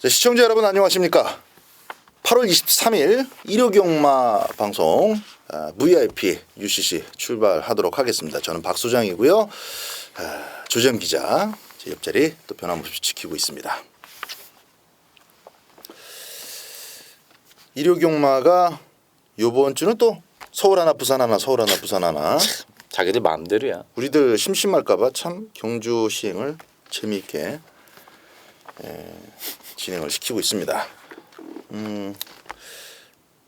자, 시청자 여러분 안녕하십니까? 8월 23일 일요경마 방송 VIP UCC 출발하도록 하겠습니다. 저는 박 소장이고요. 조재현 기자 제 옆자리 또 변함없이 지키고 있습니다. 일요경마가 이번 주는 또 서울 하나 부산 하나 서울 하나 부산 하나 자기들 마음대로야. 우리들 심심할까봐 참 경주 시행을 재미있게 진행을 시키고 있습니다.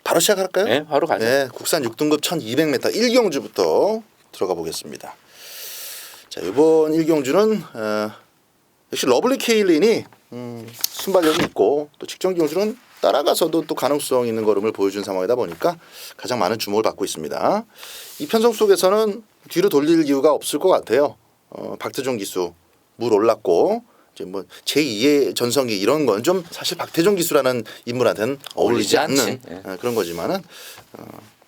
바로 시작할까요? 네, 바로 가죠. 네, 국산 6등급 1200m 1경주부터 들어가 보겠습니다. 자, 이번 1경주는 역시 러블리 케일린이 순발력이 있고 또 직전 경주는 따라가서도 또 가능성 있는 걸음을 보여준 상황이다 보니까 가장 많은 주목을 받고 있습니다. 이 편성 속에서는 뒤로 돌릴 이유가 없을 것 같아요. 박태종 기수 물 올랐고 이제 뭐 제2의 전성기 이런 건 좀 사실 박태종 기수라는 인물한테는 어울리지 않는 그런 거지만은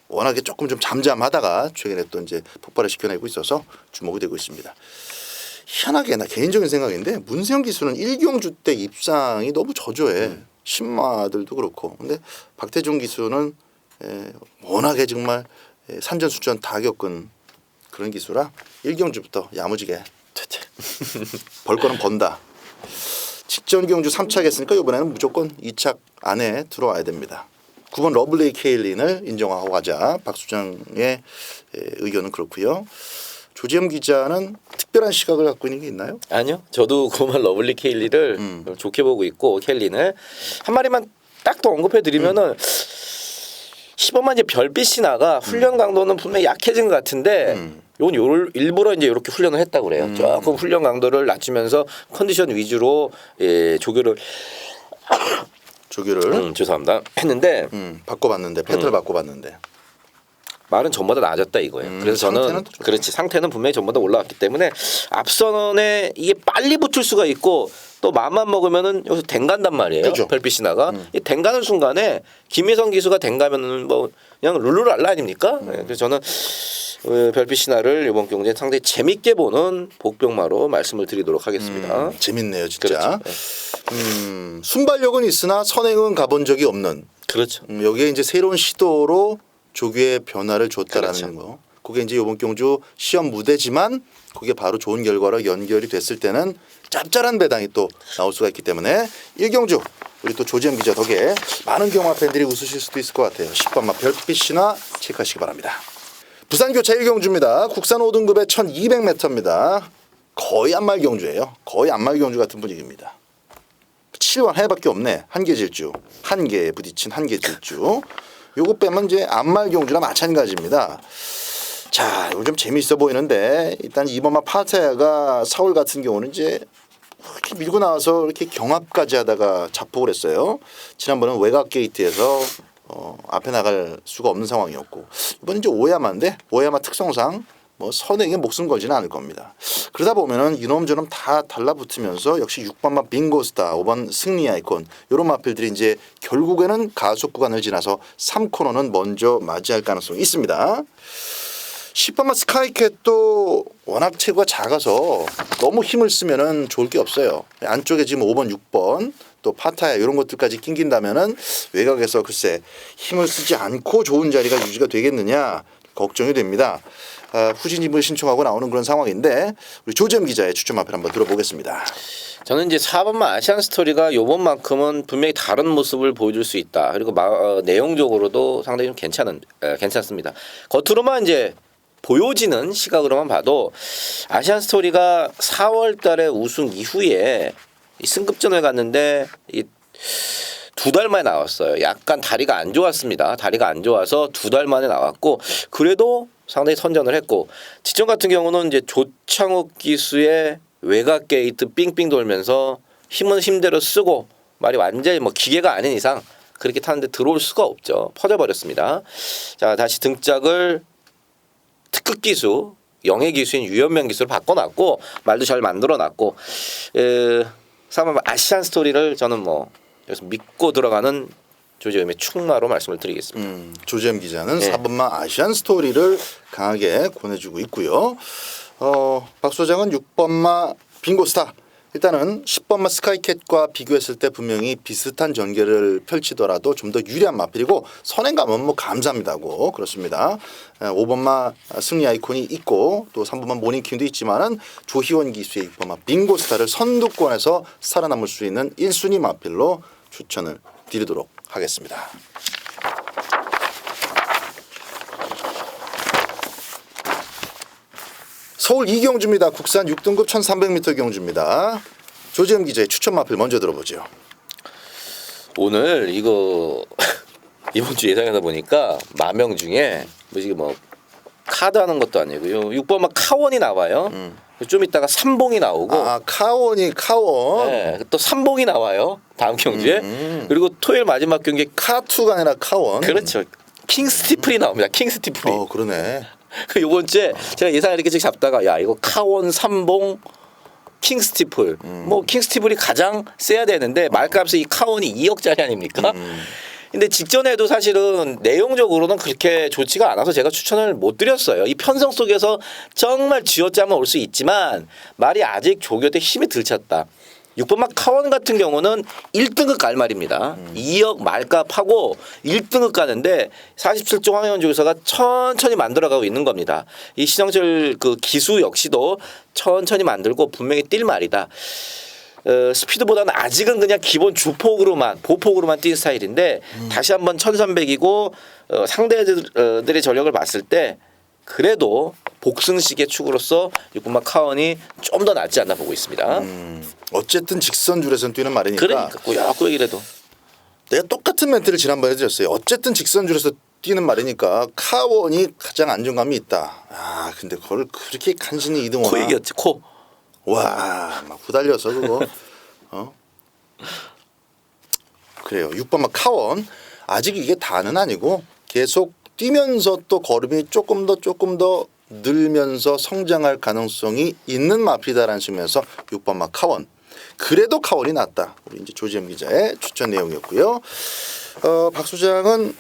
워낙에 조금 좀 잠잠하다가 최근에 또 이제 폭발을 시켜내고 있어서 주목이 되고 있습니다. 희한하게 나 개인적인 생각인데 문세영 기수는 1경주 때 입상이 너무 저조해. 신마들도 그렇고. 근데 박태종 기수는 워낙에 정말 산전수전 다 겪은 그런 기수라 1경주부터 야무지게 벌 거는 번다. 직전 경주 3착 했으니까 이번에는 무조건 2착 안에 들어와야 됩니다. 9번 러블리 케일린을 인정하고 가자. 박 소장의 의견은 그렇고요. 조재현 기자는 특별한 시각을 갖고 있는 게 있나요? 아니요. 저도 그만 러블리 케일리를 좋게 보고 있고 켈린을 한 마리만 딱 더 언급해 드리면은 10번만 이제 별빛이 나가 훈련 강도는 분명히 약해진 것 같은데 이건 일부러 이제 이렇게 훈련을 했다고 그래요. 조금 훈련 강도를 낮추면서 컨디션 위주로 조교를 죄송합니다 했는데 바꿔봤는데 패턴을 바꿔봤는데 말은 전보다 나아졌다 이거예요. 그래서 저는 그렇지 상태는 분명히 전보다 올라왔기 때문에 앞선에 이게 빨리 붙을 수가 있고 또 마음만 먹으면은 여기서 댕간단 말이에요. 그렇죠. 별빛이 나가 이 댕가는 순간에 김희성 기수가 댕가면은 뭐 그냥 룰루랄라 아닙니까? 그래서 저는 별빛이 나를 이번 경기에 상당히 재밌게 보는 복병마로 말씀을 드리도록 하겠습니다. 재밌네요, 진짜. 그렇죠. 순발력은 있으나 선행은 가본 적이 없는. 그렇죠. 여기에 이제 새로운 시도로 조교의 변화를 줬다라는 그렇죠. 거. 그게 이제 이번 경주 시험 무대지만 그게 바로 좋은 결과로 연결이 됐을 때는 짭짤한 배당이 또 나올 수가 있기 때문에 1경주 우리 또 조재현 기자 덕에 많은 경마 팬들이 웃으실 수도 있을 것 같아요. 10번마 별빛이나 체크하시기 바랍니다. 부산교차 1경주입니다. 국산 5등급의 1200m입니다. 거의 안말 경주예요. 거의 안말 경주 같은 분위기입니다. 7원 해밖에 없네. 한계 질주. 한계에 부딪힌 한계 질주. 요거 빼면 이제 안말 경주나 마찬가지입니다. 자, 이거 좀 재미있어 보이는데 일단 이번만 파타야가 4월 같은 경우는 이제 이렇게 밀고 나와서 이렇게 경합까지 하다가 자폭을 했어요. 지난번은 외곽 게이트에서 앞에 나갈 수가 없는 상황이었고 이번 이제 오야마인데 오야마 특성상 뭐 선행에 목숨 걸지는 않을 겁니다. 그러다 보면은 이놈저놈 다 달라붙으면서 역시 6번마 빙고스타, 5번 승리 아이콘 이런 마필들이 이제 결국에는 가속 구간을 지나서 3코너는 먼저 맞이할 가능성이 있습니다. 10번마 스카이캣도 워낙 체구가 작아서 너무 힘을 쓰면은 좋을 게 없어요. 안쪽에 지금 5번, 6번 또 파타야 이런 것들까지 낑긴다면은 외곽에서 글쎄 힘을 쓰지 않고 좋은 자리가 유지가 되겠느냐 걱정이 됩니다. 후진입을 신청하고 나오는 그런 상황인데 우리 조재현 기자의 추천 마필 한번 들어보겠습니다. 저는 이제 4번만 아시안 스토리가 요번만큼은 분명히 다른 모습을 보여줄 수 있다. 그리고 내용적으로도 상당히 좀 괜찮습니다. 겉으로만 이제 보여지는 시각으로만 봐도 아시안 스토리가 4월 달에 우승 이후에 이 승급전을 갔는데 이 2달 만에 나왔어요. 약간 다리가 안 좋았습니다. 다리가 안 좋아서 2달 만에 나왔고 그래도 상당히 선전을 했고 직전 같은 경우는 이제 조창욱 기수의 외곽 게이트 삥삥 돌면서 힘은 힘대로 쓰고 말이 완전히 뭐 기계가 아닌 이상 그렇게 타는데 들어올 수가 없죠. 퍼져버렸습니다. 자, 다시 등짝을 특급 기수 영예 기수인 유현명 기수로 바꿔놨고 말도 잘 만들어놨고 3번 아시안 스토리를 저는 뭐 여기서 믿고 들어가는 조재현의 충마로 말씀을 드리겠습니다. 조재현 기자는 4번마 아시안 스토리를 강하게 권해주고 있고요. 박 소장은 6번마 빙고스타 일단은 10번마 스카이캣과 비교했을 때 분명히 비슷한 전개를 펼치더라도 좀 더 유리한 마필이고 선행감은 뭐 감사합니다고 그렇습니다. 5번마 승리 아이콘이 있고 또 3번마 모닝킹도 있지만은 조희원 기수의 6번마 빙고스타를 선두권에서 살아남을 수 있는 1순위 마필로 추천을 드리도록 하겠습니다. 서울 이경주입니다. 국산 6등급 1300m 경주입니다. 조지현 기자의 추천 마필 먼저 들어보죠. 오늘 이거 이번 주 예상하다 보니까 마명 중에 뭐 카드 하는 것도 아니고요. 6번만 카원이 나와요. 좀 이따가 삼봉이 나오고. 아 카원이 카원. 네, 또 삼봉이 나와요. 다음 경주에. 그리고 토요일 마지막 경기에 카투가 아니라 카원. 그렇죠. 킹 스티플이 나옵니다. 킹 스티플이. 그러네. 요번 주에 제가 예상을 이렇게 잡다가 야 이거 카원 삼봉 킹 스티플 뭐 킹 스티플이 가장 세야 되는데 말값이 이 카원이 2억짜리 아닙니까? 근데 직전에도 사실은 내용적으로는 그렇게 좋지가 않아서 제가 추천을 못 드렸어요. 이 편성 속에서 정말 쥐어짜면 올 수 있지만 말이 아직 조교대 힘이 덜 찼다. 6번마 카원 같은 경우는 1등급 갈 말입니다. 2억 말값하고 1등급 가는데 47종 황현조교사가 천천히 만들어가고 있는 겁니다. 이 신영철 그 기수 역시도 천천히 만들고 분명히 뛸 말이다. 스피드보다는 아직은 그냥 기본 주폭으로만 보폭으로만 뛴 스타일인데 다시 한번 1300이고 상대들의 전력을 봤을 때 그래도 복승식의 축으로서 6번마 카원이 좀 더 낫지 않나 보고 있습니다. 어쨌든 직선 줄에서 뛰는 말이니까. 그러니까 그 얘기라도 내가 똑같은 멘트를 지난번에 해드렸어요. 어쨌든 직선 줄에서 뛰는 말이니까 카원이 가장 안정감이 있다. 아 근데 그걸 그렇게 간신히 2등호나. 코 얘기였지 코. 와막 후달려서 그거. 그래요. 6번마 카원 아직 이게 다는 아니고 계속 뛰면서 또 걸음이 조금 더 늘면서 성장할 가능성이 있는 마필이다라는 측면에서 6번마 카원. 그래도 카원이 낫다. 우리 이제 조지현 기자의 추천 내용이었고요. 박 소장은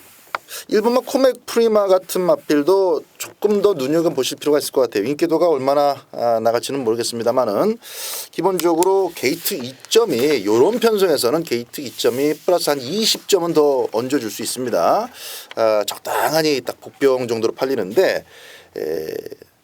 1번마 코맥 프리마 같은 마필도 조금 더 눈여겨보실 필요가 있을 것 같아요. 인기도가 얼마나 나갈지는 모르겠습니다만은 기본적으로 게이트 2점이 이런 편성에서는 게이트 2점이 플러스 한 20점은 더 얹어줄 수 있습니다. 적당하니 딱 복병 정도로 팔리는데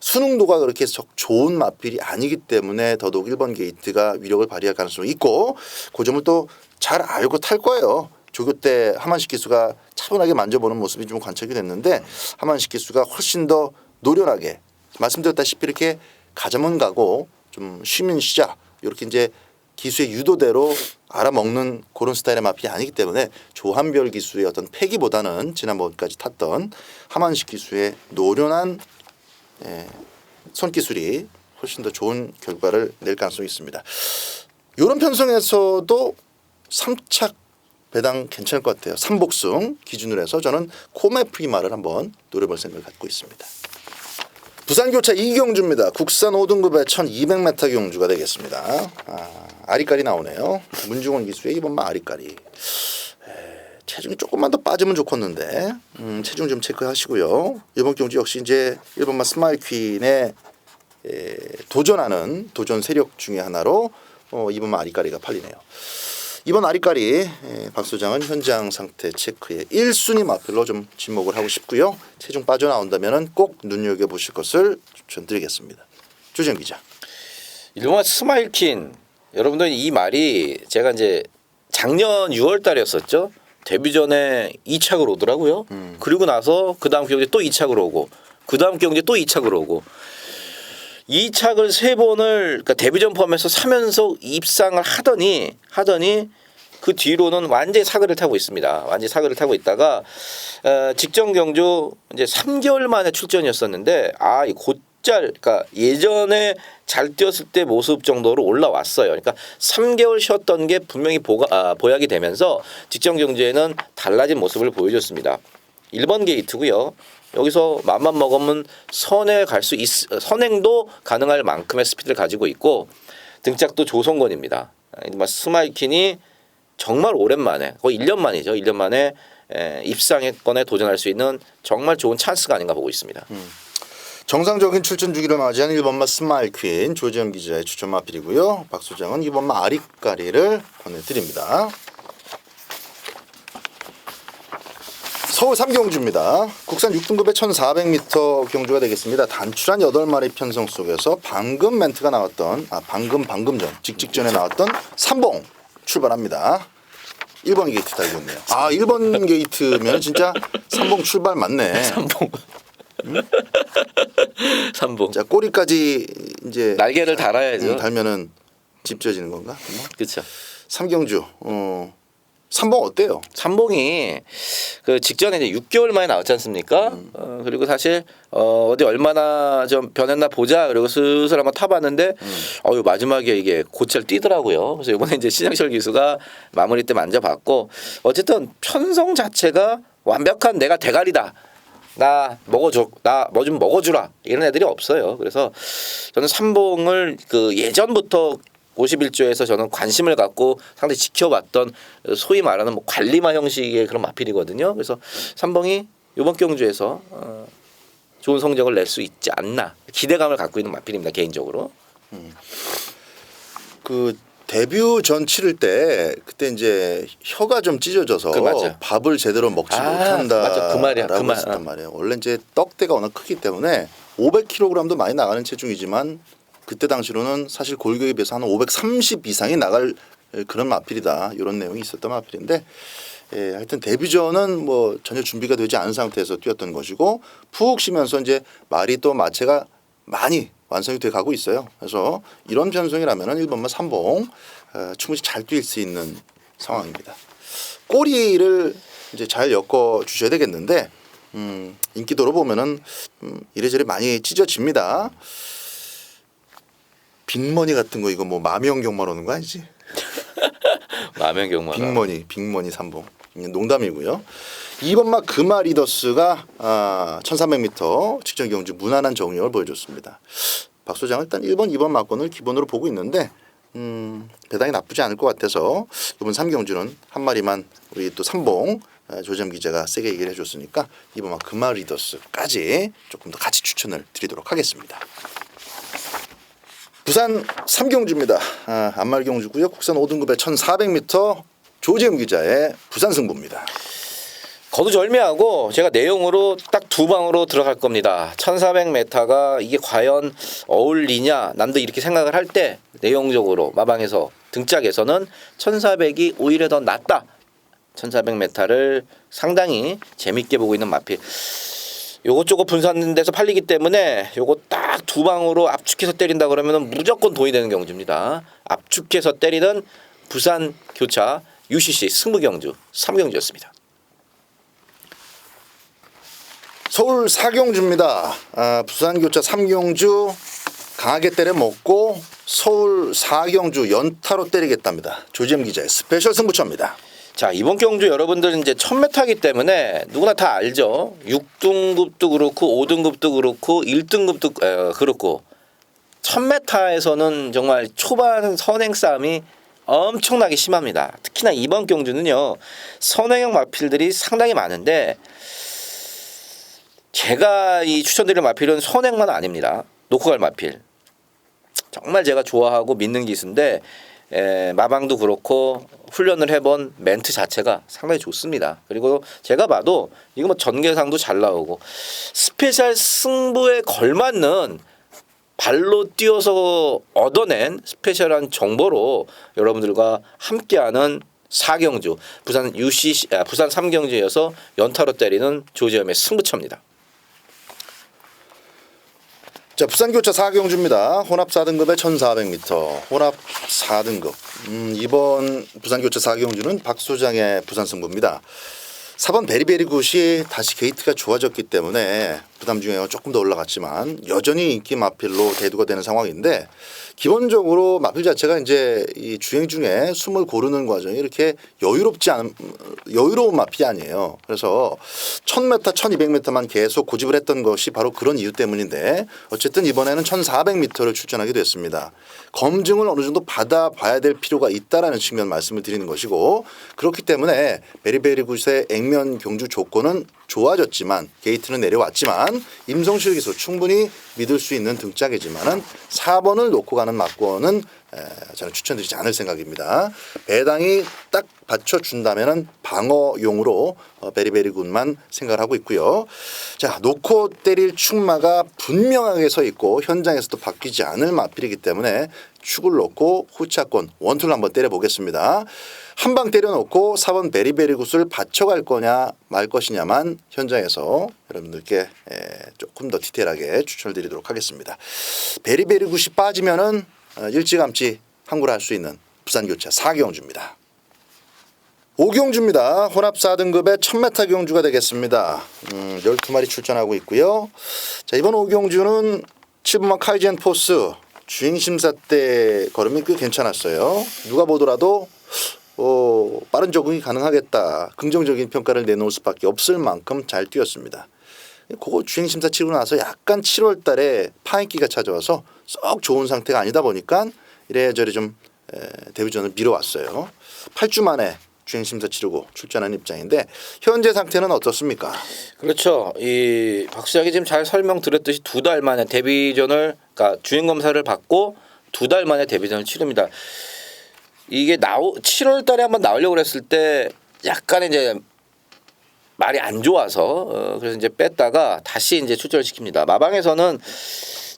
수능도가 그렇게 좋은 마필이 아니기 때문에 더더욱 1번 게이트가 위력을 발휘할 가능성이 있고 그 점을 또 잘 알고 탈 거예요. 조교 때 하만식 기수가 차분하게 만져보는 모습이 좀 관측이 됐는데 하만식 기수가 훨씬 더 노련하게 말씀드렸다시피 이렇게 가자면 가고 좀 쉬면 쉬자 이렇게 이제 기수의 유도대로 알아먹는 그런 스타일의 마필이 아니기 때문에 조한별 기수의 어떤 패기보다는 지난번까지 탔던 하만식 기수의 노련한 손기술이 훨씬 더 좋은 결과를 낼 가능성이 있습니다. 이런 편성에서도 3착 배당 괜찮을 것 같아요. 3복승 기준으로 해서 저는 코메 프리마를 한번 노려볼 생각을 갖고 있습니다. 부산교차 이경주입니다. 국산 5등급의 1200m 경주가 되겠습니다. 아리까리 나오네요. 문중원 기수의 2번마 아리까리. 체중이 조금만 더 빠지면 좋겠는데 체중 좀 체크하시고요. 이번 경주 역시 이제 1번마 스마일 퀸에 도전하는 도전 세력 중에 하나로 2번마 아리까리가 팔리네요. 이번 아리까리 박 소장은 현장 상태 체크에 1순위 마필로 좀 지목을 하고 싶고요. 체중 빠져나온다면 꼭 눈여겨보실 것을 추천드리겠습니다. 조지현 기자. 일본화 스마일킨 여러분들 이 말이 제가 이제 작년 6월 달이었었죠. 데뷔 전에 2착으로 오더라고요. 그리고 나서 그 다음 경기에 또 2착으로 오고 그 다음 경기에 또 2착으로 오고 2착을 3번을 그러니까 데뷔전 포함해서 3연속 입상을 하더니 그 뒤로는 완전히 사그를 타고 있습니다. 완전히 사그를 타고 있다가 직전 경주 이제 3개월 만에 출전이었었는데 이 곧잘 그러니까 예전에 잘 뛰었을 때 모습 정도로 올라왔어요. 그러니까 3개월 쉬었던 게 분명히 보약이 되면서 직전 경주에는 달라진 모습을 보여줬습니다. 1번 게이트고요. 여기서 맘만 먹으면 선행도 가능할 만큼의 스피드를 가지고 있고 등짝도 조성건입니다. 스마일킨이 정말 오랜만에 거의 1년 만이죠. 1년 만에 입상권에 도전할 수 있는 정말 좋은 찬스가 아닌가 보고 있습니다. 정상적인 출전 주기를 맞이한 1번마 스마일 퀸 조지현 기자의 추천 마필이고요. 박 소장은 2번마 아리까리를 보내드립니다. 서울 3경주입니다. 국산 6등급의 1400m 경주가 되겠습니다. 단출한 8마리 편성 속에서 방금 멘트가 나왔던 방금 전 직전에 나왔던 3봉 출발합니다. 1번 게이트 달렸네요. 1번 게이트면 진짜 3봉 출발 맞네. 3봉. 3봉. 자, 꼬리까지 이제 날개를 달아야죠. 달면은 집 지어지는 건가? 그렇죠. 3경주. 3봉 어때요? 3봉이 그 직전에 이제 6개월 만에 나왔지 않습니까? 그리고 사실 어디 얼마나 좀 변했나 보자. 그리고 슬슬 한번 타봤는데 마지막에 이게 고철 뛰더라고요. 그래서 이번에 이제 신영철 기수가 마무리 때 만져봤고 어쨌든 편성 자체가 완벽한 내가 대가리다. 나 먹어줘, 나 뭐 좀 먹어주라 이런 애들이 없어요. 그래서 저는 3봉을 그 예전부터 51조에서 저는 관심을 갖고 상당히 지켜봤던 소위 말하는 뭐 관리마 형식의 그런 마필이거든요. 그래서 3봉이 이번 경주에서 좋은 성적을 낼 수 있지 않나 기대감을 갖고 있는 마필입니다. 개인적으로. 그 데뷔 전 치를 때 그때 이제 혀가 좀 찢어져서 맞아요. 밥을 제대로 먹지 못한다. 맞아. 그 말이야. 그 말. 했단 말이에요. 원래 이제 떡대가 워낙 크기 때문에 500kg도 많이 나가는 체중이지만 그때 당시로는 사실 골격에 비해서 한 530 이상이 나갈 그런 마필이다. 이런 내용이 있었던 마필인데 하여튼 데뷔전은 뭐 전혀 준비가 되지 않은 상태에서 뛰었던 것이고 푹 쉬면서 이제 말이 또 마체가 많이 완성이 돼 가고 있어요. 그래서 이런 편성이라면은 1번만 3봉 충분히 잘 뛸 수 있는 상황입니다. 꼬리를 이제 잘 엮어 주셔야 되겠는데 인기도로 보면은 이래저래 많이 찢어집니다. 빅머니 같은 거 이거 뭐 마명경만 오는 거 아니지? 마명경만. 빅머니 3봉. 농담이고요. 2번마 금아리더스가 1300m 직전 경주 무난한 정력을 보여줬습니다. 박 소장은 일단 1번, 2번 마건을 기본으로 보고 있는데 배당이 나쁘지 않을 것 같아서 이번 3경주는 한 마리만 우리 또 3봉 조지현 기자가 세게 얘기를 해줬으니까 2번마 금아리더스까지 조금 더 같이 추천을 드리도록 하겠습니다. 부산 3경주입니다. 안말 경주고요. 국산 5등급의 1400m 조지현 기자의 부산 승부입니다. 거두절미하고 제가 내용으로 딱 두 방으로 들어갈 겁니다. 1400m가 이게 과연 어울리냐 남도 이렇게 생각을 할 때 내용적으로 마방에서 등짝에서는 1400이 오히려 더 낫다. 1400m를 상당히 재밌게 보고 있는 마필. 요것저것 분산돼서 팔리기 때문에 요거 딱 두 방으로 압축해서 때린다 그러면 무조건 돈이 되는 경주입니다. 압축해서 때리는 부산 교차 UCC 승부경주 3경주였습니다. 서울 4경주입니다. 부산 교차 3경주 강하게 때려 먹고 서울 4경주 연타로 때리겠답니다. 조지현 기자의 스페셜 승부처입니다. 자, 이번 경주 여러분들 이제 1000m이기 때문에 누구나 다 알죠. 6등급도 그렇고 5등급도 그렇고 1등급도 그렇고 1000m에서는 정말 초반 선행 싸움이 엄청나게 심합니다. 특히나 이번 경주는요. 선행형 마필들이 상당히 많은데 제가 이 추천드릴 마필은 선행만 아닙니다. 놓고 갈 마필. 정말 제가 좋아하고 믿는 기수인데 마방도 그렇고 훈련을 해본 멘트 자체가 상당히 좋습니다. 그리고 제가 봐도 이거 뭐 전개상도 잘 나오고 스페셜 승부에 걸맞는 발로 뛰어서 얻어낸 스페셜한 정보로 여러분들과 함께하는 4경주 부산 3경주에서 연타로 때리는 조지현의 승부처입니다. 자, 부산교차 4경주입니다. 혼합 4등급의 1400m 혼합 4등급. 이번 부산교차 4경주는 박 소장의 부산 승부입니다. 4번 베리베리굿이 다시 게이트가 좋아졌기 때문에 부담 중에 조금 더 올라갔지만 여전히 인기 마필로 대두가 되는 상황인데 기본적으로 마필 자체가 이제 이 주행 중에 숨을 고르는 과정이 이렇게 여유로운 마필이 아니에요. 그래서 1000m, 1200m만 계속 고집을 했던 것이 바로 그런 이유 때문인데 어쨌든 이번에는 1400m를 출전하게 됐습니다. 검증을 어느 정도 받아봐야 될 필요가 있다라는 측면 말씀을 드리는 것이고 그렇기 때문에 베리베리굿의 액면 경주 조건은 좋아졌지만 게이트는 내려왔지만 임성실 기수 충분히 믿을 수 있는 등짝이지만은 4번을 놓고 가는 막권은 저는 추천드리지 않을 생각입니다. 배당이 딱 받쳐준다면은 방어용으로 베리베리군만 생각을 하고 있고요. 자, 놓고 때릴 축마가 분명하게 서 있고 현장에서도 바뀌지 않을 마필이기 때문에 축을 놓고 후차권 원투를 한번 때려보겠습니다. 한 방 때려놓고 4번 베리베리굿을 받쳐갈 거냐 말 것이냐만 현장에서 여러분들께 조금 더 디테일하게 추천을 드리도록 하겠습니다. 베리베리굿이 빠지면은 일찌감치 항구를 할 수 있는 부산교차 4경주입니다. 5경주입니다. 혼합 4등급의 1000m 경주가 되겠습니다. 12마리 출전하고 있고요. 자, 이번 5경주는 7번마 카이젠 포스 주행심사 때 걸음이 꽤 괜찮았어요. 누가 보더라도 빠른 적응이 가능하겠다. 긍정적인 평가를 내놓을 수밖에 없을 만큼 잘 뛰었습니다. 그거 주행심사 치고 나서 약간 7월 달에 파인기가 찾아와서 썩 좋은 상태가 아니다 보니까 이래저래 좀 데뷔전을 미뤄왔어요. 8주 만에 주행심사 치르고 출전한 입장인데 현재 상태는 어떻습니까? 그렇죠. 이 박수작이 지금 잘 설명드렸듯이 2달 만에 데뷔전을 그러니까 주행 검사를 받고 2달 만에 데뷔전을 치릅니다. 이게 7월 달에 한번 나오려고 그랬을 때 약간 이제 말이 안 좋아서 그래서 이제 뺐다가 다시 이제 출전을 시킵니다. 마방에서는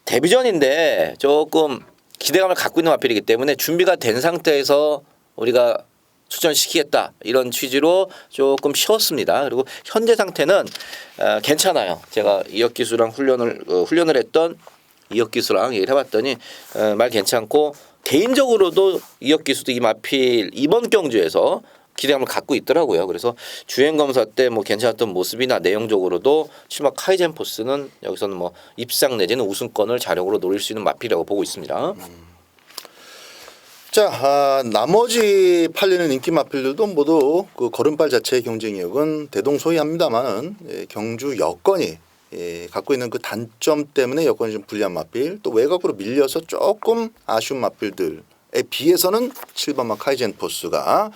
데뷔전인데 조금 기대감을 갖고 있는 마필이기 때문에 준비가 된 상태에서 우리가 출전시키겠다 이런 취지로 조금 쉬었습니다. 그리고 현재 상태는 괜찮아요. 제가 이혁 기수랑 훈련을 했던 이혁 기수랑 얘기를 해봤더니 말 괜찮고 개인적으로도 이혁 기수도 이 마필 이번 경주에서 기대감을 갖고 있더라고요. 그래서 주행 검사 때 뭐 괜찮았던 모습이나 내용적으로도 치마 카이젠 포스는 여기서는 뭐 입상 내지는 우승권을 자력으로 노릴 수 있는 마필이라고 보고 있습니다. 자, 나머지 팔리는 인기 마필들도 모두 그 걸음발 자체의 경쟁력은 대동소이합니다만은 경주 여건이 갖고 있는 그 단점 때문에 여건이 좀 불리한 마필, 또 외곽으로 밀려서 조금 아쉬운 마필들에 비해서는 7번마 카이젠 포스가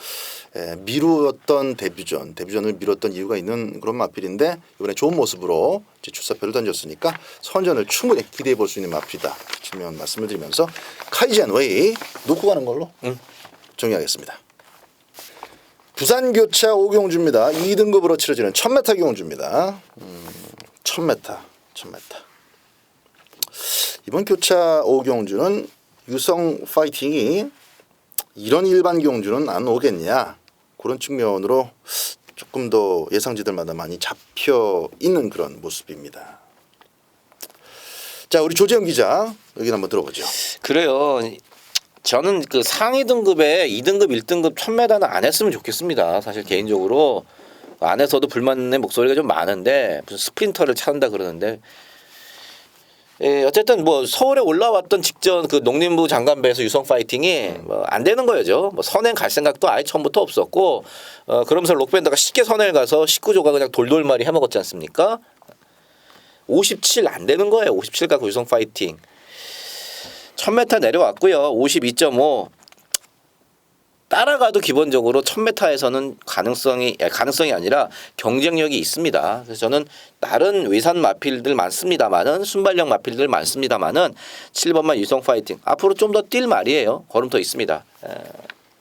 미루었던 데뷔전을 미뤘던 이유가 있는 그런 마필인데 이번에 좋은 모습으로 이제 출사표를 던졌으니까 선전을 충분히 기대해 볼 수 있는 마필이다. 지금 말씀을 드리면서 카이젠 웨이 놓고 가는 걸로 정리하겠습니다. 부산교차 5경주입니다. 2등급으로 치러지는 1000m 경주입니다. 1000m. 이번 교차 5경주는 유성 파이팅이 이런 일반 경주는 안 오겠냐 그런 측면으로 조금 더 예상지들마다 많이 잡혀 있는 그런 모습입니다. 자, 우리 조재현 기자 여기 한번 들어보죠. 그래요. 저는 그 상위 등급에 2등급, 1등급 1000m는 안 했으면 좋겠습니다. 사실 개인적으로 안에서도 불만의 목소리가 좀 많은데 무슨 스프린터를 찾는다 그러는데 어쨌든 뭐 서울에 올라왔던 직전 그 농림부 장관배에서 유성 파이팅이 뭐 안 되는 거죠. 뭐 선행 갈 생각도 아예 처음부터 없었고 그러면서 록밴드가 쉽게 선행을 가서 19조가 그냥 돌돌말이 해먹었지 않습니까? 57 안 되는 거예요. 57 갖고 유성 파이팅 1000m 내려왔고요. 52.5 따라가도 기본적으로 1000m에서는 가능성이 아니라 경쟁력이 있습니다. 그래서 저는 다른 외산 마필들 많습니다만은 순발력 마필들 많습니다만은 7번만 유성 파이팅 앞으로 좀 더 뛸 말이에요. 걸음 더 있습니다.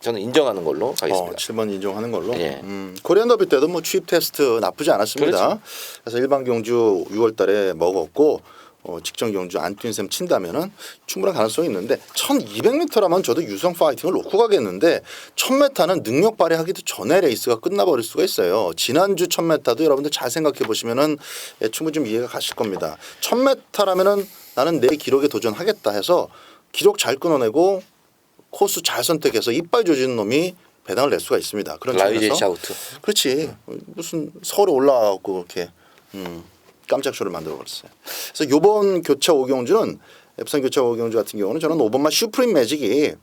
저는 인정하는 걸로 가겠습니다. 7번 인정하는 걸로. 예. 코리안 더비 때도 뭐 취입 테스트 나쁘지 않았습니다. 그렇죠. 그래서 일반 경주 6월달에 먹었고 직전 경주 안 뛴 셈 친다면은 충분한 가능성이 있는데 1200m라면 저도 유성 파이팅을 놓고 가겠는데 1000m는 능력 발휘하기도 전에 레이스가 끝나버릴 수가 있어요. 지난주 1000m도 여러분들 잘 생각해 보시면은 충분히 좀 이해가 가실 겁니다. 1000m라면은 나는 내 기록에 도전하겠다 해서 기록 잘 끊어내고 코스 잘 선택해서 이빨 조지는 놈이 배당을 낼 수가 있습니다. 그런 라이제 측면에서 샤우트. 그렇지. 무슨 서울에 올라가고 이렇게 깜짝 쇼를 만들어 버렸어요. 그래서 이번 교차 5경주는 부산 교차 5경주 같은 경우는 저는 5번마 슈프림 매직이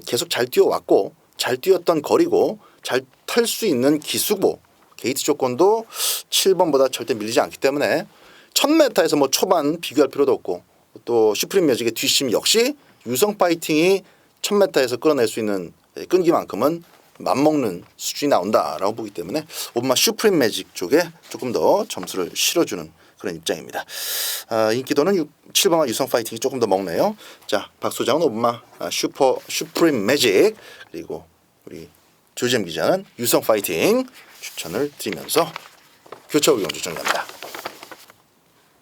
계속 잘 뛰어왔고 잘 뛰었던 거리고 잘 탈 수 있는 기수고 게이트 조건도 7번보다 절대 밀리지 않기 때문에 1000m에서 뭐 초반 비교할 필요도 없고 또 슈프림 매직의 뒷심 역시 유성 파이팅이 1000m에서 끌어낼 수 있는 끈기만큼은 맞먹는 수준이 나온다라고 보기 때문에 5번마 슈프림 매직 쪽에 조금 더 점수를 실어주는 그런 입장입니다. 인기도는 7번마 유성 파이팅이 조금 더 먹네요. 자, 박 소장은 5번마 슈프림 매직, 그리고 우리 조지엠 기자는 유성 파이팅 추천을 드리면서 교차 5경주 정리합니다.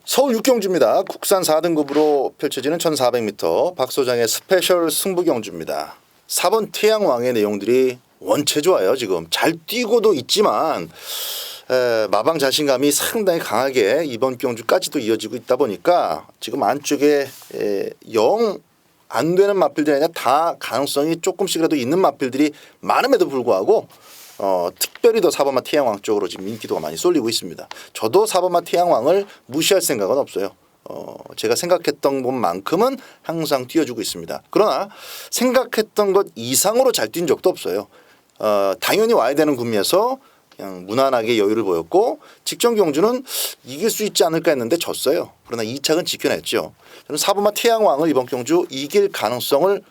서울 6경주입니다. 국산 4등급으로 펼쳐지는 1400m 박 소장의 스페셜 승부경주입니다. 4번 태양왕의 내용들이 원체 좋아요. 지금 잘 뛰고도 있지만 마방 자신감이 상당히 강하게 이번 경주까지도 이어지고 있다 보니까 지금 안쪽에 영 안 되는 마필들이 아니라 다 가능성이 조금씩이라도 있는 마필들이 많음에도 불구하고 특별히 더 4번마 태양왕 쪽으로 지금 인기도가 많이 쏠리고 있습니다. 저도 4번마 태양왕을 무시할 생각은 없어요. 제가 생각했던 것만큼은 항상 뛰어주고 있습니다. 그러나 생각했던 것 이상으로 잘 뛴 적도 없어요. 당연히 와야 되는 구미에서 그냥 무난하게 여유를 보였고 직전 경주는 이길 수 있지 않을까 했는데 졌어요. 그러나 2착은 지켜냈죠. 저는 4번마 태양왕을 이번 경주 이길 가능성을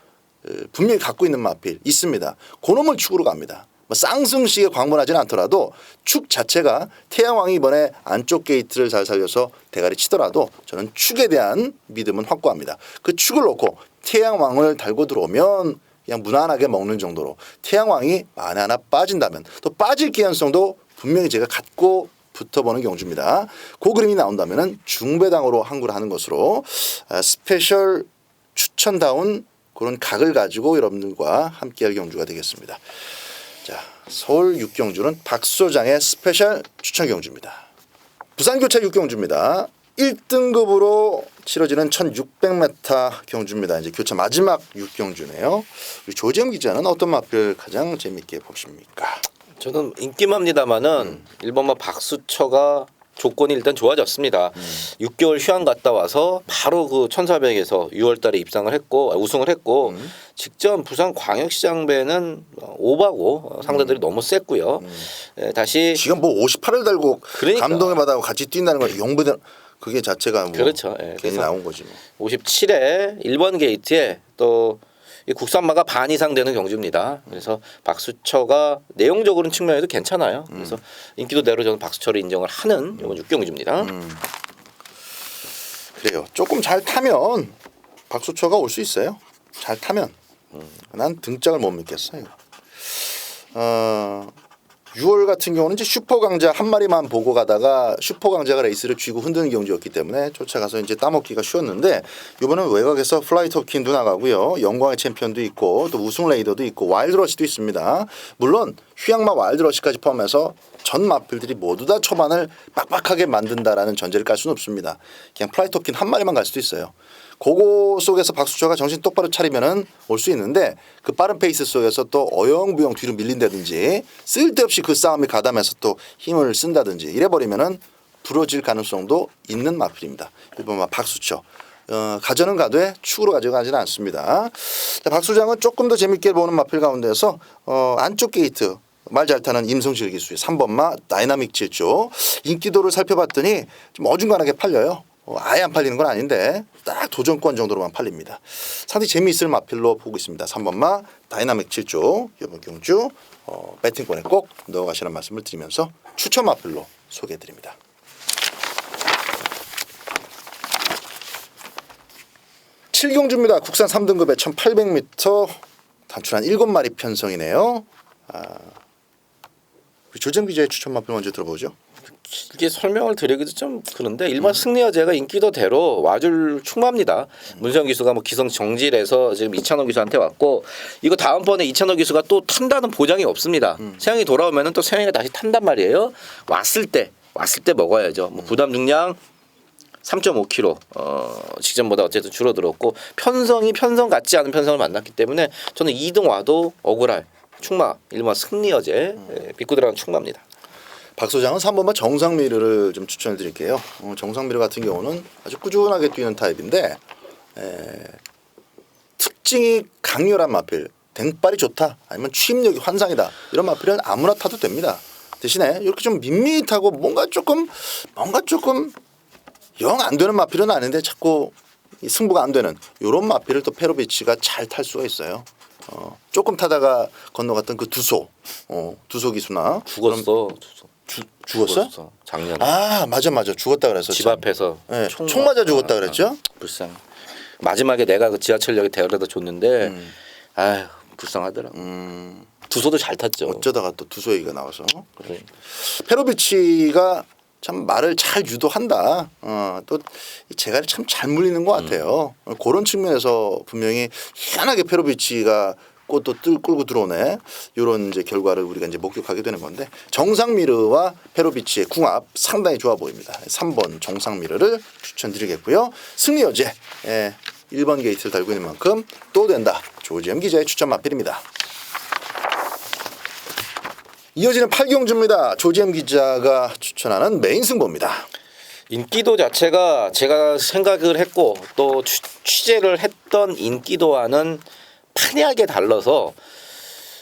분명히 갖고 있는 마필 있습니다. 그놈을 축으로 갑니다. 뭐 쌍승식에 광분하지는 않더라도 축 자체가 태양왕이 이번에 안쪽 게이트를 잘 살려서 대가리 치더라도 저는 축에 대한 믿음은 확고합니다. 그 축을 놓고 태양왕을 달고 들어오면 그냥 무난하게 먹는 정도로 태양왕이 만에 하나 빠진다면 또 빠질 개연성도 분명히 제가 갖고 붙어보는 경주입니다. 그 그림이 나온다면 중배당으로 항구를 하는 것으로 스페셜 추천다운 그런 각을 가지고 여러분들과 함께할 경주가 되겠습니다. 자, 서울 6경주는 박 소장의 스페셜 추천 경주입니다. 부산 교차 6경주입니다. 1등급으로 치러지는 1600m 경주입니다. 이제 교차 마지막 6경주네요. 우리 조재영 기자는 어떤 마필 가장 재밌게 보십니까? 저는 인기마입니다만은 1번마 박수처가 조건이 일단 좋아졌습니다. 6개월 휴양 갔다 와서 바로 그 1400에서 6월달에 입상을 했고 우승을 했고 직전 부산 광역시장배는 5바고 상대들이 너무 셌고요. 다시 지금 뭐 58을 달고 그러니까. 감동을 받아고 같이 뛴다는 건 용부대 그게 자체가 뭐 그렇죠. 예, 괜히 그래서 나온 거지 뭐. 57에 1번 게이트에 또 이 국산마가 반 이상 되는 경주입니다. 그래서 박수처가 내용적으로는 측면에도 괜찮아요. 그래서 인기도대로 저는 박수처를 인정을 하는 이번 6경주입니다. 그래요. 조금 잘 타면 박수처가 올 수 있어요. 잘 타면. 난 등짝을 못 믿겠어요. 6월 같은 경우는 이제 슈퍼 강자 한 마리만 보고 가다가 슈퍼 강자가 레이스를 쥐고 흔드는 경주였기 때문에 쫓아가서 이제 따먹기가 쉬웠는데 이번은 외곽에서 플라이트 오브 킹도 나가고요. 영광의 챔피언도 있고 또 우승 레이더도 있고 와일드러시도 있습니다. 물론 휴양마 와일드러시까지 포함해서 전 마필들이 모두 다 초반을 빡빡하게 만든다라는 전제를 깔 수는 없습니다. 그냥 플라이트 오브 킹 한 마리만 갈 수도 있어요. 그거 속에서 박수처가 정신 똑바로 차리면은 올 수 있는데 그 빠른 페이스 속에서 또 어영부영 뒤로 밀린다든지 쓸데없이 그 싸움에 가담해서 또 힘을 쓴다든지 이래버리면은 부러질 가능성도 있는 마필입니다. 1번마 박수처. 가져는 가되 축으로 가져가지는 않습니다. 자, 박 소장은 조금 더 재밌게 보는 마필 가운데서 안쪽 게이트 말 잘 타는 임성실 기수의 3번마 다이나믹 질주 인기도를 살펴봤더니 좀 어중간하게 팔려요. 아예 안 팔리는 건 아닌데 딱 도전권 정도로만 팔립니다. 상당히 재미있을 마필로 보고 있습니다. 3번마 다이나믹 7조 이번 경주 배팅권에 꼭 넣어가시는 말씀을 드리면서 추천 마필로 소개해드립니다. 칠경주입니다. 국산 3등급에 1800m 단출한 7마리 편성이네요. 우리 조정 기자의 추천 마필 먼저 들어보죠. 길게 설명을 드리기도 좀 그런데 일반 승리여제가 인기도대로 와줄 충분합니다. 문성 기수가 뭐 기성 정질해서 지금 이찬호 기수한테 왔고 이거 다음번에 이찬호 기수가 또 탄다는 보장이 없습니다. 세영이 돌아오면은 또 세영이가 다시 탄단 말이에요. 왔을 때 먹어야죠. 뭐 부담 중량 3.5kg 직전보다 어쨌든 줄어들었고 편성 같지 않은 편성을 만났기 때문에 저는 2등 와도 억울할 충마 일반 승리여제 빗고 들어간 충마입니다. 박 소장은 3번마 정상미르를 좀 추천해 드릴게요. 정상미르 같은 경우는 아주 꾸준하게 뛰는 타입인데 특징이 강렬한 마필, 댕발이 좋다 아니면 추임력이 환상이다 이런 마필은 아무나 타도 됩니다. 대신에 이렇게 좀 밋밋하고 뭔가 조금 영 안 되는 마필은 아닌데 자꾸 승부가 안 되는 이런 마필을 또 페로비치가 잘 탈 수가 있어요. 조금 타다가 건너갔던 그 두소, 두소 기수나 죽었어. 죽었어? 작년에 맞아 죽었다 그랬었죠. 집 앞에서 네, 총 맞아 죽었다 그랬죠. 불쌍. 마지막에 내가 그 지하철역에 데려다 줬는데 아휴 불쌍하더라. 두소도 잘 탔죠. 어쩌다가 또 두소 얘기가 나와서 그래. 페로비치가 참 말을 잘 유도한다. 또 제가를 참 잘 물리는 것 같아요. 그런 측면에서 분명히 희한하게 페로비치가 꽃도 끌고 들어오네. 이런 이제 결과를 우리가 이제 목격하게 되는 건데 정상미르와 페로비치의 궁합 상당히 좋아 보입니다. 3번 정상미르를 추천드리겠고요. 승리 여제 1번 게이트를 달고 있는 만큼 또 된다. 조지엠 기자의 추천 마필입니다. 이어지는 8경주입니다. 조지엠 기자가 추천하는 메인 승부입니다. 인기도 자체가 제가 생각을 했고 또 취재를 했던 인기도와는 판이하게 달라서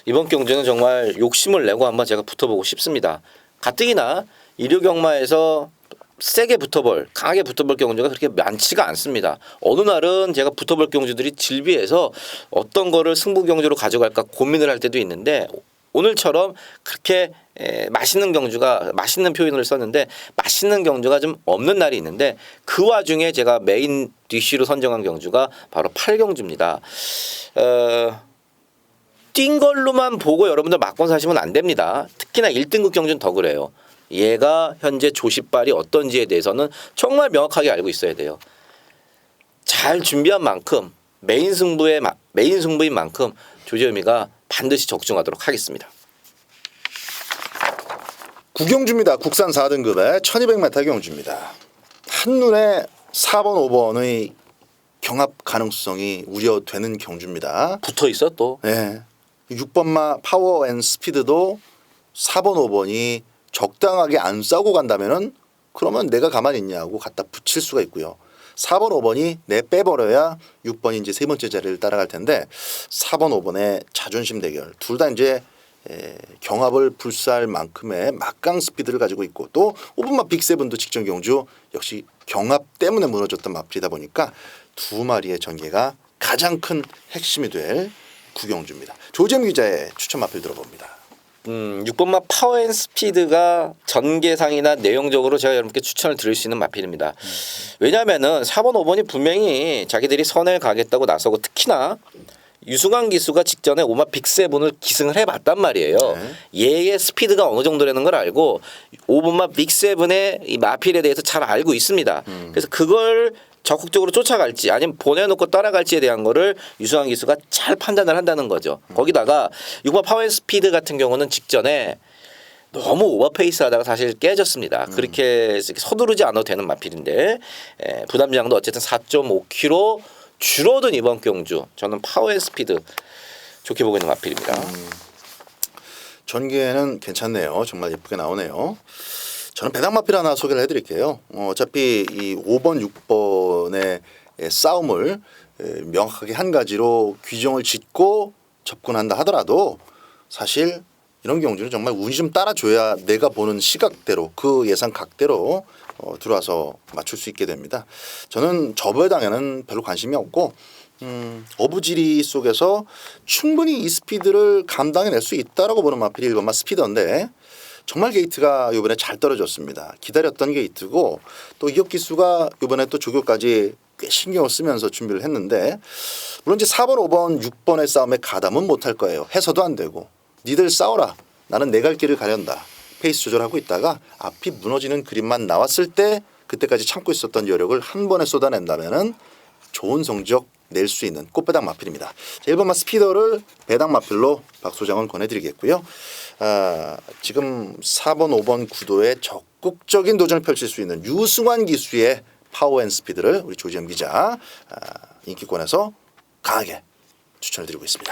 이번 경주는 정말 욕심을 내고 한번 제가 붙어보고 싶습니다. 가뜩이나 일요경마에서 세게 강하게 붙어볼 경주가 그렇게 많지가 않습니다. 어느 날은 제가 붙어볼 경주들이 질비해서 어떤 거를 승부 경주로 가져갈까 고민을 할 때도 있는데 오늘처럼 그렇게 맛있는 경주가 맛있는 표현을 썼는데 맛있는 경주가 좀 없는 날이 있는데 그 와중에 제가 메인 DC로 선정한 경주가 바로 8경주입니다. 뛴 걸로만 보고 여러분들 막권 사시면 안 됩니다. 특히나 1등급 경주는 더 그래요. 얘가 현재 조시발이 어떤지에 대해서는 정말 명확하게 알고 있어야 돼요. 잘 준비한 만큼 메인 승부인 만큼 조지현미가 반드시 적중하도록 하겠습니다. 9경주입니다. 국산 4등급의 1200m 경주입니다. 한눈에 4번, 5번의 경합 가능성이 우려되는 경주입니다. 붙어 있어 또. 네. 6번마 파워 앤 스피드도 4번, 5번이 적당하게 안 싸우고 간다면은 그러면 내가 가만히 있냐고 갖다 붙일 수가 있고요. 4번, 5번이 내 빼버려야 6번이 이제 세 번째 자리를 따라갈 텐데 4번, 5번의 자존심 대결 둘 다 이제 경합을 불사할 만큼의 막강 스피드를 가지고 있고 또 5번마 빅세븐도 직전 경주 역시 경합 때문에 무너졌던 마필이다 보니까 두 마리의 전개가 가장 큰 핵심이 될 9경주입니다. 조재임 기자의 추천 마필 들어봅니다. 6번마 파워앤스피드가 전개상이나 내용적으로 제가 여러분께 추천을 드릴 수 있는 마필입니다. 왜냐하면은 4번, 5번이 분명히 자기들이 선을 가겠다고 나서고 특히나 유승환 기수가 직전에 5마 빅세븐을 기승을 해봤단 말이에요. 얘의 스피드가 어느 정도라는 걸 알고 5번마 빅세븐의 이 마필에 대해서 잘 알고 있습니다. 그래서 그걸 적극적으로 쫓아갈지 아니면 보내놓고 따라갈지에 대한 거를 유승환 기수가 잘 판단을 한다는 거죠. 거기다가 6번 파워앤스피드 같은 경우는 직전에 너무 오버페이스하다가 사실 깨졌습니다. 그렇게 서두르지 않아도 되는 마필인데 부담장도 어쨌든 4.5kg 줄어든 이번 경주 저는 파워앤스피드 좋게 보고 있는 마필입니다. 전개는 괜찮네요. 정말 예쁘게 나오네요. 저는 배당 마필 하나 소개를 해드릴게요. 어차피 이 5번, 6번의 싸움을 명확하게 한 가지로 규정을 짓고 접근한다 하더라도 사실 이런 경주는 정말 운이 좀 따라줘야 내가 보는 시각대로 그 예상 각대로 들어와서 맞출 수 있게 됩니다. 저는 저 배당에는 별로 관심이 없고 어부지리 속에서 충분히 이 스피드를 감당해낼 수 있다라고 보는 마필이 1번마 스피더인데 정말 게이트가 이번에 잘 떨어졌습니다. 기다렸던 게이트고 또 이혁 기수가 이번에 또 조교까지 꽤 신경을 쓰면서 준비를 했는데 물론 이제 4번, 5번, 6번의 싸움에 가담은 못할 거예요. 해서도 안 되고 니들 싸워라. 나는 내 갈 길을 가련다. 페이스 조절하고 있다가 앞이 무너지는 그림만 나왔을 때 그때까지 참고 있었던 여력을 한 번에 쏟아낸다면은 좋은 성적 낼 수 있는 꽃배당 마필입니다. 1번마 스피더를 배당 마필로 박 소장은 권해드리겠고요. 지금 4번, 5번 구도에 적극적인 도전을 펼칠 수 있는 유승환 기수의 파워앤스피드를 우리 조지현 기자 인기권에서 강하게 추천을 드리고 있습니다.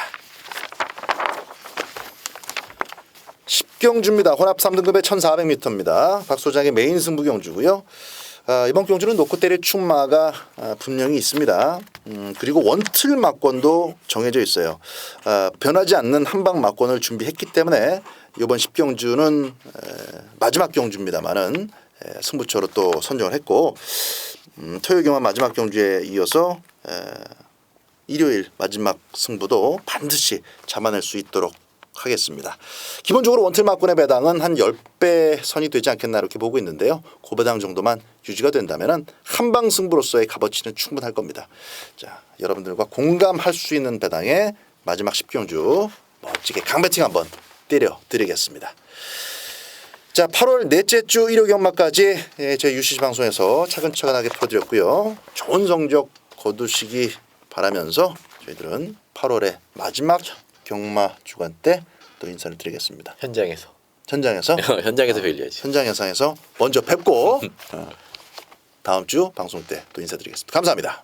10경주입니다. 혼합 3등급의 1400m입니다. 박 소장의 메인 승부 경주고요. 이번 경주는 놓고 때릴 충마가 분명히 있습니다. 그리고 원틀 막권도 정해져 있어요. 변하지 않는 한방 막권을 준비했기 때문에 이번 10경주는 마지막 경주입니다만은 승부처로 또 선정을 했고 토요경마 마지막 경주에 이어서 일요일 마지막 승부도 반드시 잡아낼 수 있도록 하겠습니다. 기본적으로 원틀막군의 배당은 한 10배 선이 되지 않겠나 이렇게 보고 있는데요. 그 배당 정도만 유지가 된다면 한방 승부로서의 값어치는 충분할 겁니다. 자, 여러분들과 공감할 수 있는 배당의 마지막 10경주 멋지게 강배팅 한번 때려드리겠습니다. 자, 8월 넷째 주 일요 경마까지 저희 UCC 방송에서 차근차근하게 풀어드렸고요. 좋은 성적 거두시기 바라면서 저희들은 8월의 마지막 경마 주간 때 또 인사를 드리겠습니다. 현장에서 현장에서 뵐려야지. 현장 영상에서 먼저 뵙고 다음 주 방송 때 또 인사드리겠습니다. 감사합니다.